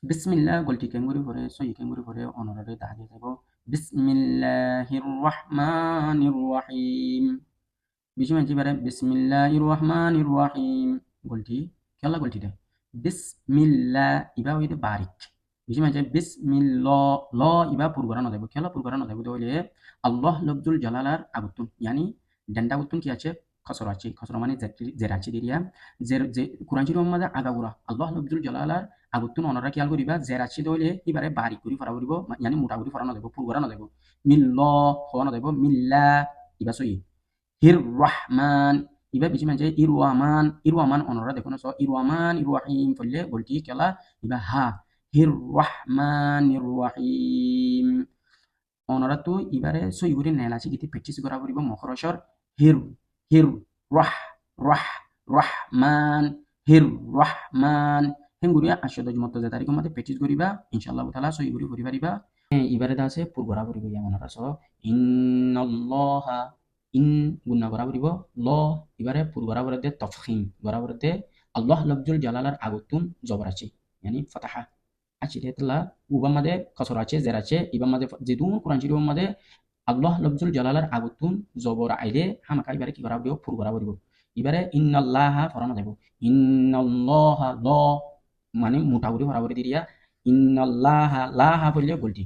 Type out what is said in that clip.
বিসমিল্লাহ গলটি কেঙ্গুরি পরে সই কেঙ্গুরি পরে অনরারে দাগে যাব বিসমিল্লাহির রহমানির রহিম বিশি মানছি বারে বিসমিল্লাহির রহমানির রহিম গলটি খেলা গলটি দে বিসমিল্লাহ ইবা হইতে বারিক বিশি মানছে বিসমিল্লাহ ল ইবা পুরগরা নদেব খেলা পুরগরা নদেব হইলে আল্লাহ লফজুল জালালার আগুতুন ইয়ানি ডেন্ডা আগুতুন কি আছে খসর আছে খসর মানে জেরাচি দিরিয়া জের যে কুরআন শরীফ মাঝে আগাগুরা আল্লাহ লফজুল জালালার আগুতুন অনরা খেয়াল করিবা জেরাচি দইলে ইবারে বারিক করি ফরা করিব ইয়ানি মোটা করি ফরা নদেব পুরগরা নদেব মিল্ল হওয়া নদেব মিল্লা ইবা সই হির রহমান ইবা বেশি মানে ইরওয়ামান অনরা দেখুন সো ইরওয়ামান ইরওয়াহিম ফলে বলটি কেলা ইবা হা হির রহমান ইরওয়াহিম অনরা তো ইবারে সই করে নেলাছি গিতি প্র্যাকটিস করা করিব মখরসর হির হির রাহ রাহ রহমান হির রহমান হেঙ্গুরিয়া আশদ মত যে তারিখ মতে প্র্যাকটিস করিবা ইনশাআল্লাহ তাআলা সই করে করি পারিবা ইবারে আছে পূর্বরা করিব ইয়া মনরা সো ইন্নাল্লাহা ইন গুণা বরাবর দিব ল এবারে পুর বরাবর দে তফখিম বরাবর দে আল্লাহ লফজুল জালালার আগুতুন জবর আছে yani ফাতাহা আছে তেতলা উবা মাদে কসর আছে জের আছে ইবা মাদে যেদুন কোরআন শরীফ মাদে আল্লাহ লফজুল জালালার আগুতুন জবর আইলে হামাকা এবারে কি বরাবর দিব পুর বরাবর দিব এবারে ইন্নাল্লাহা ফরানো দেব ইন্নাল্লাহা ল মানে মোটা করে বরাবর দিয়া ইন্নাল্লাহা লাহা বললে বলটি